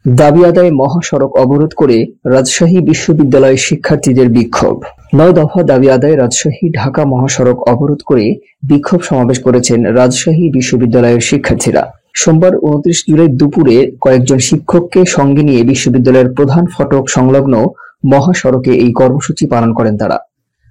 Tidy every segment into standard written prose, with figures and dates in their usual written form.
দাবি আদায়ে মহাসড়ক অবরোধ করে রাজশাহী বিশ্ববিদ্যালয়ের শিক্ষার্থীদের বিক্ষোভ। ৯ দফা দাবি আদায়ে রাজশাহী ঢাকা মহাসড়ক অবরোধ করে বিক্ষোভ সমাবেশ করেছেন রাজশাহী বিশ্ববিদ্যালয়ের শিক্ষার্থীরা। সোমবার ২৯ জুলাই দুপুরে কয়েকজন শিক্ষককে সঙ্গে নিয়ে বিশ্ববিদ্যালয়ের প্রধান ফটক সংলগ্ন মহাসড়কে এই কর্মসূচি পালন করেন তারা।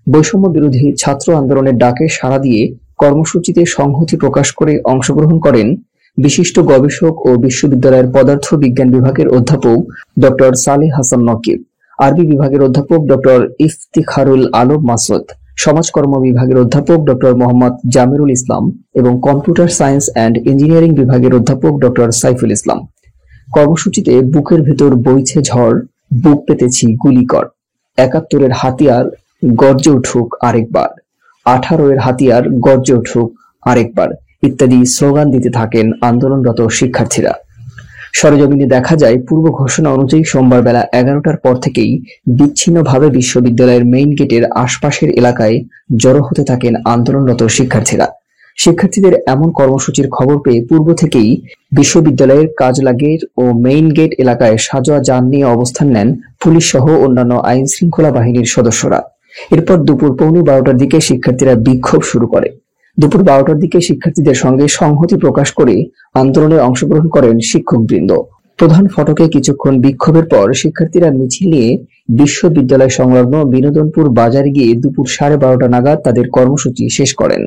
বৈষম্য বিরোধী ছাত্র আন্দোলনের ডাকে সাড়া দিয়ে কর্মসূচিতে সংহতি প্রকাশ করে অংশগ্রহণ করেন বিশিষ্ট গবেষক ও বিশ্ববিদ্যালয়ের পদার্থ বিজ্ঞান বিভাগের অধ্যাপক ডক্টর সালেহ হাসান নকিব, আরবি বিভাগের অধ্যাপক ডক্টর ইফতিখারুল আলম মাসুদ, সমাজকর্ম বিভাগের অধ্যাপক ডক্টর মোহাম্মদ জামিরুল ইসলাম এবং কম্পিউটার সায়েন্স অ্যান্ড ইঞ্জিনিয়ারিং বিভাগের অধ্যাপক ডক্টর সাইফুল ইসলাম। কর্মসূচিতে বুকের ভেতর বইছে ঝড়, বুক পেতেছি গুলি কর, ৭১-এর হাতিয়ার গর্জে উঠুক আরেকবার, ১৮-এর হাতিয়ার গর্জে উঠুক আরেকবার ইত্যাদি স্লোগান দিতে থাকেন আন্দোলনরত শিক্ষার্থীরা। সরেজমিনে দেখা যায়, পূর্ব ঘোষণা অনুযায়ী সোমবার বেলা ১১টার পর থেকেই বিচ্ছিন্নভাবে বিশ্ববিদ্যালয়ের মেইন গেটের আশপাশের এলাকায় জড়ো হতে থাকেন আন্দোলনরত শিক্ষার্থীরা। শিক্ষার্থীদের এমন কর্মসূচির খবর পেয়ে পূর্ব থেকেই বিশ্ববিদ্যালয়ের কাজলা গেট ও মেইন গেট এলাকায় সাজোয়া যান নিয়ে অবস্থান নেন পুলিশ সহ অন্যান্য আইন শৃঙ্খলা বাহিনীর সদস্যরা। এরপর দুপুর ১২:১৫টার দিকে শিক্ষার্থীরা বিক্ষোভ শুরু করে। দুপুর ১২টার দিকে শিক্ষার্থীদের সঙ্গে সংহতি প্রকাশ করে আন্দোলনে অংশগ্রহণ করেন শিক্ষকবৃন্দ। প্রধান ফটকে কিছুক্ষণ বিক্ষোভের পর শিক্ষার্থীরা মিছিল নিয়ে বিশ্ববিদ্যালয় সংলগ্ন বিনোদনপুর বাজারে গিয়ে দুপুর ১২:৩০ নাগাদ তাদের কর্মসূচি শেষ করেন।